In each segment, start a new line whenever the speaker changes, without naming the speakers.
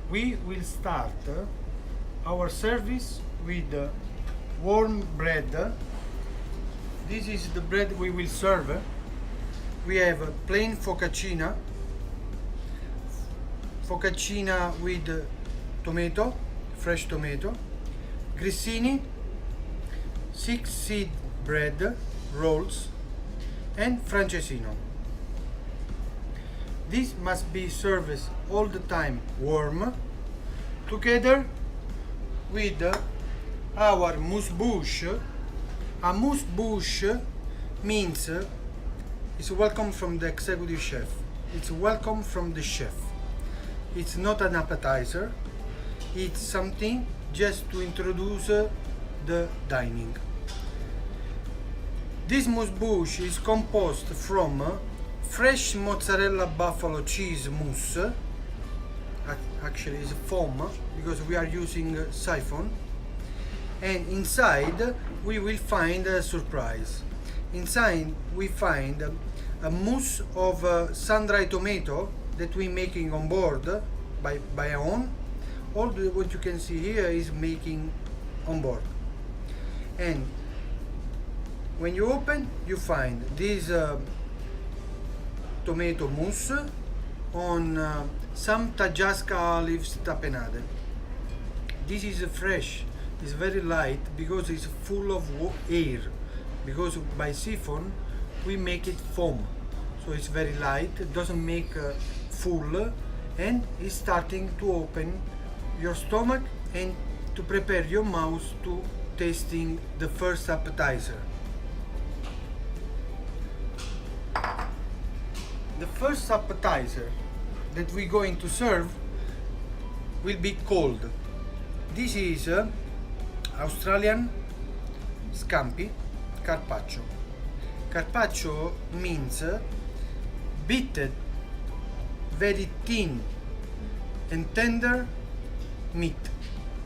we will start our service with warm bread. This is the bread we will serve. We have a plain focaccia with tomato, fresh tomato, grissini, 6-seed bread rolls, and francesino. This must be served all the time warm, together with our mousse-bouche. A mousse-bouche means it's welcome from the executive chef. It's welcome from the chef. It's not an appetizer. It's something just to introduce the dining. This mousse-bouche is composed from fresh mozzarella buffalo cheese mousse. Actually it's foam because we are using siphon, and inside we will find a surprise. Inside we find a mousse of sun-dried tomato that we making on board by own. All what you can see here is making on board, and when you open you find this tomato mousse on some Tajasca olives tapenade. This is fresh, it's very light because it's full of air, because by siphon we make it foam, so it's very light, it doesn't make full, and it's starting to open your stomach and to prepare your mouth to tasting the first appetizer. The first appetizer that we're going to serve will be cold. This is Australian scampi carpaccio. Carpaccio means beaten, very thin and tender meat.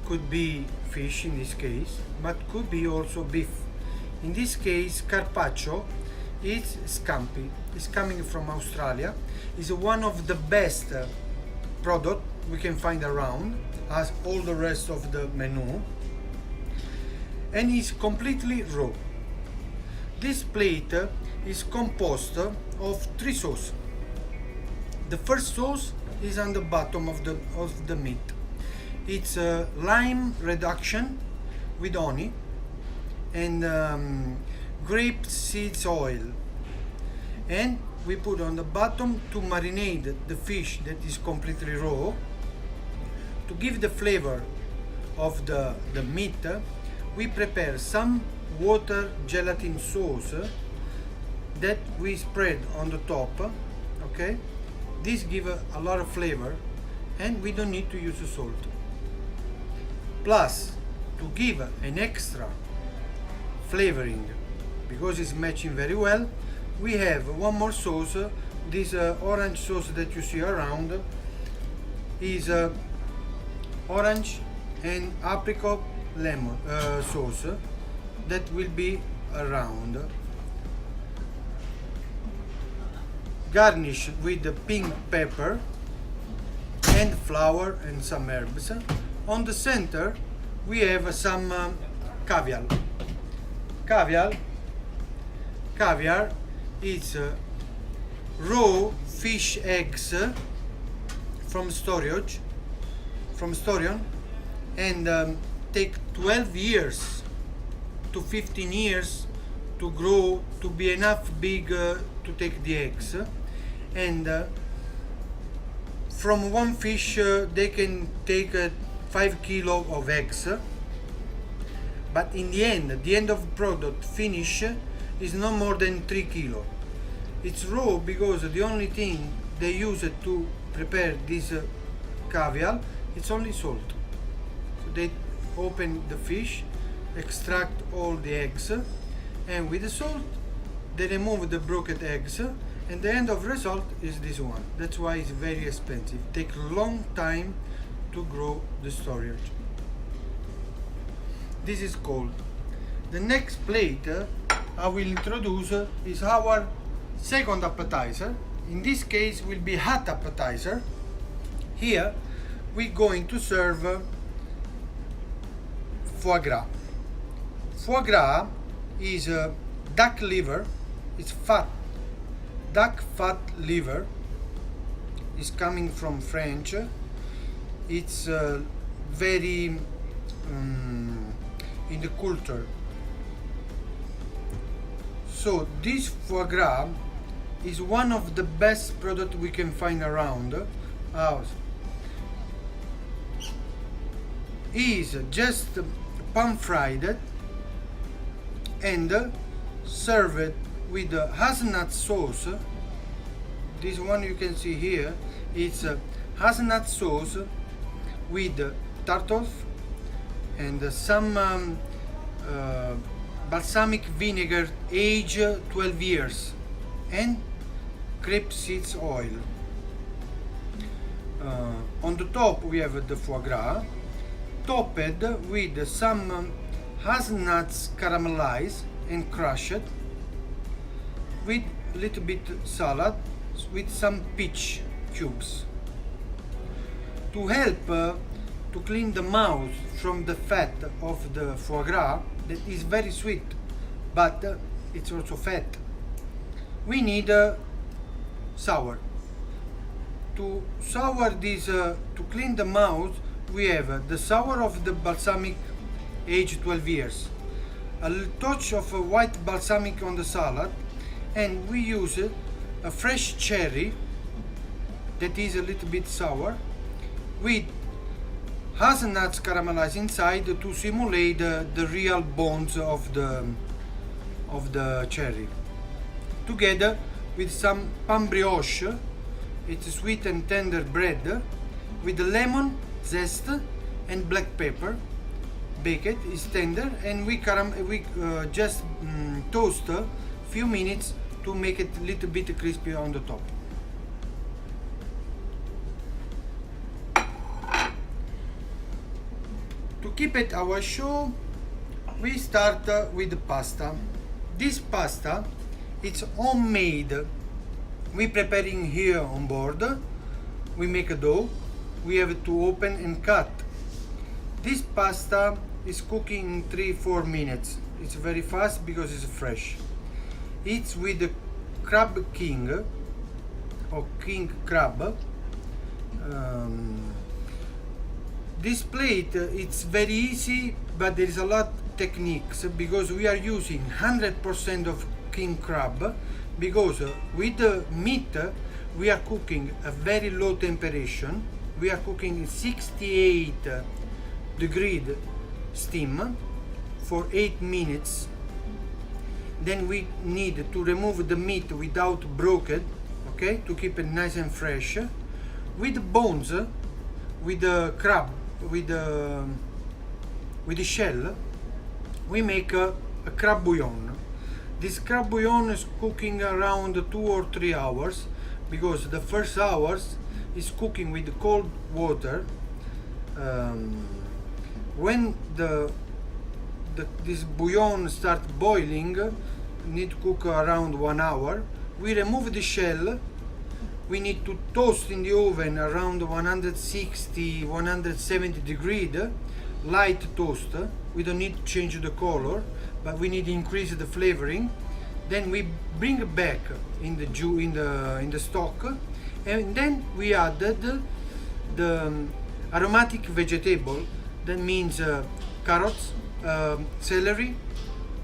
Could be fish in this case, but could be also beef. In this case, carpaccio is scampi. It's coming from Australia. It's one of the best product we can find around, as all the rest of the menu, and it's completely raw. This plate is composed of 3 sauces. The first sauce is on the bottom of the meat. It's lime reduction with honey and grape seeds oil, and we put on the bottom to marinate the fish that is completely raw. To give the flavor of the meat, we prepare some water gelatin sauce that we spread on the top. Okay, this gives a lot of flavor, and we don't need to use salt. Plus, to give an extra flavoring, because it's matching very well, we have one more sauce. This orange sauce that you see around is orange and apricot lemon sauce that will be around. Garnish with the pink pepper and flour and some herbs. On the center we have some caviar. Caviar is raw fish eggs from storage, and take 12 years to 15 years to grow to be enough big to take the eggs, and from one fish they can take 5 kilo of eggs, but in the end of product finish is no more than 3 kilo. It's raw because the only thing they use to prepare this caviar, it's only salt. So they open the fish, extract all the eggs, and with the salt they remove the broken eggs, and the end of result is this one. That's why it's very expensive. It takes a long time to grow the storage. This is cold. The next plate I will introduce is our second appetizer. In this case will be hot appetizer. Here we're going to serve foie gras. Foie gras is duck liver. It's fat. Duck fat liver is coming from French. It's very in the culture. So this foie gras is one of the best products we can find around us. Is just pan fried and served with hazelnut sauce. This one you can see here. It's hazelnut sauce with turtle and some balsamic vinegar aged 12 years and grape seeds oil. On the top we have the foie gras topped with some hazelnuts caramelized and crushed with little bit salad with some peach cubes. To help to clean the mouth from the fat of the foie gras that is very sweet but it's also fat, we need sour. To sour this, to clean the mouth, we have the sour of the balsamic aged 12 years, a touch of white balsamic on the salad, and we use a fresh cherry that is a little bit sour with hazelnuts caramelized inside to simulate the real bones of the cherry, together with some pan brioche. It's sweet and tender bread with lemon zest and black pepper. Baked is tender, and we just toast a few minutes to make it a little bit crispy on the top. To keep it our show, we start with the pasta. This pasta, it's homemade. We preparing here on board. We make a dough. We have to open and cut. This pasta is cooking in 3-4 minutes. It's very fast because it's fresh. It's with the crab king or king crab. This plate, it's very easy, but there is a lot of techniques because we are using 100% of king crab, because with the meat we are cooking a very low temperature. We are cooking 68 degree steam for 8 minutes. Then we need to remove the meat without broken, okay, to keep it nice and fresh. With bones, with the crab, with the shell, we make a crab bouillon. This crab bouillon is cooking around 2 or 3 hours, because the first hours is cooking with cold water. When this bouillon starts boiling, need to cook around 1 hour. We remove the shell. We need to toast in the oven around 160-170 degrees, light toast. We don't need to change the color, but we need to increase the flavoring. Then we bring it back in the stock, and then we added the aromatic vegetable. That means carrots, celery,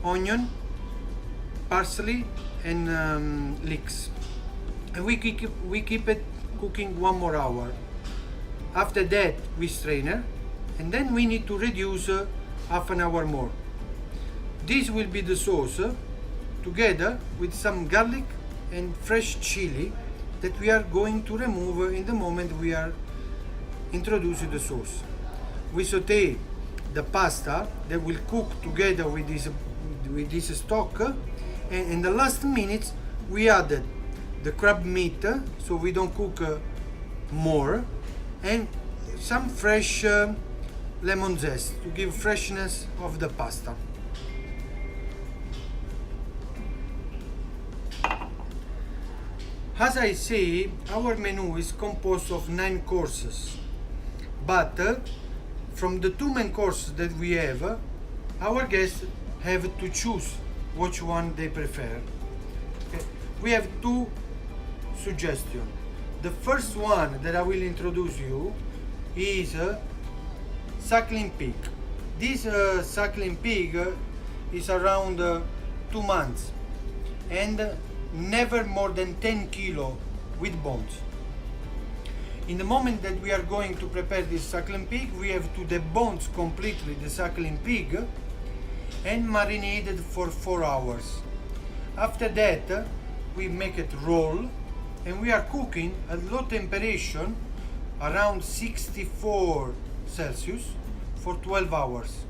onion, parsley, and leeks. And we keep it cooking 1 more hour. After that we strain it, and then we need to reduce half an hour more. This will be the sauce together with some garlic and fresh chili that we are going to remove in the moment we are introducing the sauce. We saute the pasta that will cook together with this stock, and in the last minutes we added the crab meat, so we don't cook more, and some fresh lemon zest to give freshness of the pasta. As I say, our menu is composed of 9 courses. But from the two main courses that we have, our guests have to choose which one they prefer. Okay. We have two suggestions. The first one that I will introduce you is suckling pig. This suckling pig is around 2 months and never more than 10 kilo with bones. In the moment that we are going to prepare this suckling pig, we have to debones completely the suckling pig and marinate it for 4 hours. After that, we make it roll and we are cooking at low temperature around 64 Celsius for 12 hours.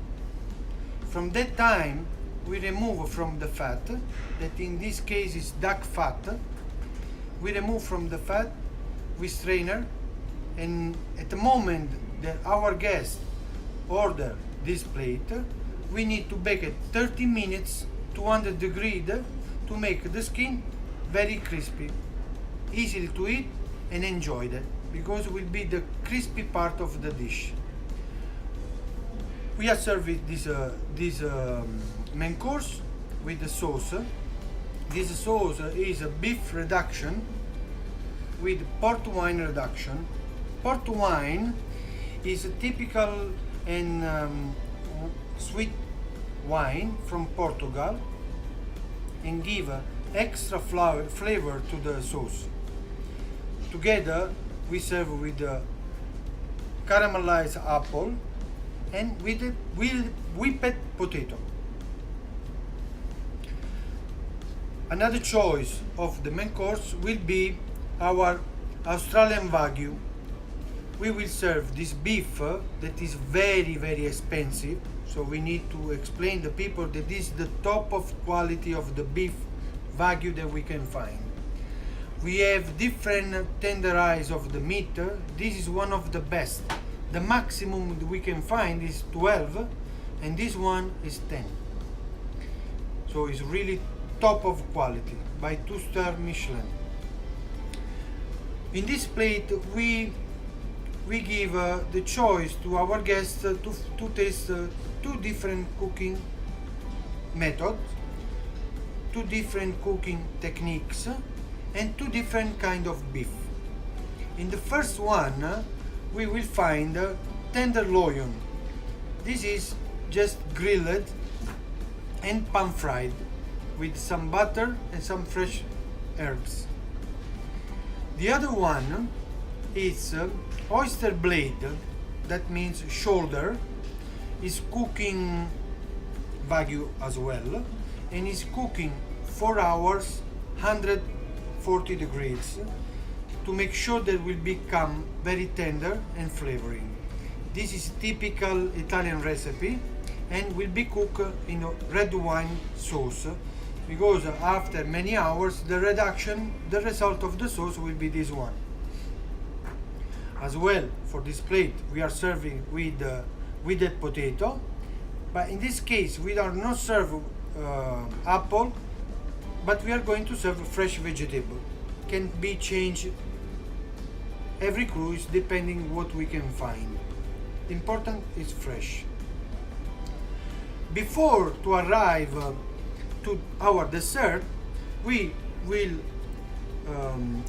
From that time, we remove from the fat, that in this case is duck fat. We remove from the fat with strainer, and at the moment that our guest order this plate, we need to bake it 30 minutes, 200 degrees, to make the skin very crispy, easy to eat and enjoy that, because it will be the crispy part of the dish. We are serving this main course with the sauce. This sauce is a beef reduction with port wine reduction. Port wine is a typical and sweet wine from Portugal and give extra flavor to the sauce. Together we serve with the caramelized apple and with whipped potato. Another choice of the main course will be our Australian Wagyu. We will serve this beef that is very expensive, so we need to explain to people that this is the top of quality of the beef Wagyu that we can find. We have different tenderize of the meat. This is one of the best. The maximum that we can find is 12 and this one is 10. So it's really top of quality by 2-star Michelin. In this plate we give the choice to our guests to taste 2 different cooking methods, 2 different cooking techniques and 2 different kind of beef. In the first one we will find tenderloin. This is just grilled and pan fried with some butter and some fresh herbs. The other one is oyster blade, that means shoulder, is cooking Wagyu as well, and is cooking 4 hours 140 degrees to make sure that it will become very tender and flavoring. This is typical Italian recipe and will be cooked in a red wine sauce, because after many hours the result of the sauce will be this one. As well, for this plate we are serving with that potato, but in this case we are not serve apple, but we are going to serve fresh vegetable. Can be changed every cruise depending what we can find. Important is fresh. Before to arrive to our dessert, we will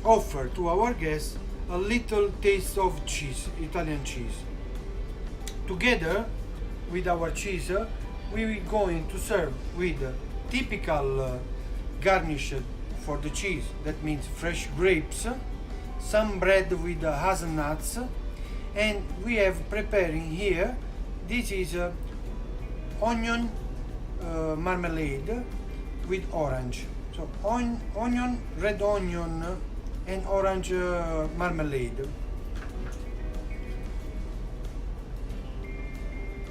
offer to our guests a little taste of cheese, Italian cheese. Together with our cheese, we are going to serve with typical garnish for the cheese, that means fresh grapes, some bread with hazelnuts, and we have preparing here, this is onion marmalade with orange. So onion, red onion and orange marmalade.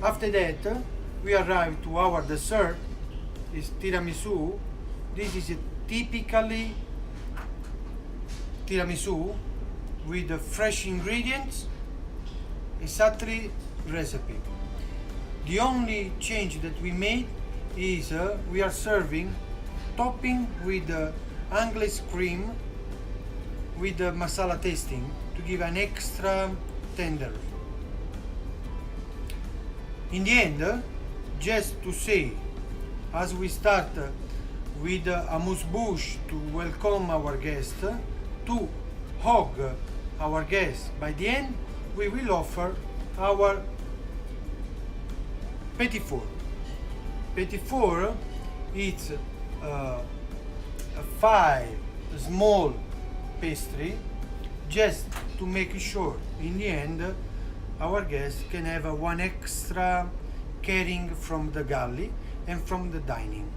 After that we arrive to our dessert, is tiramisu. This is a typically tiramisu with the fresh ingredients, exactly recipe. The only change that we made is we are serving topping with English cream with the masala tasting to give an extra tender. In the end, just to say, as we start with a amuse-bouche to welcome our guest, to hug our guest, by the end we will offer our petit four. Petit four is a 5 small pastry, just to make sure in the end our guests can have one extra caring from the galley and from the dining.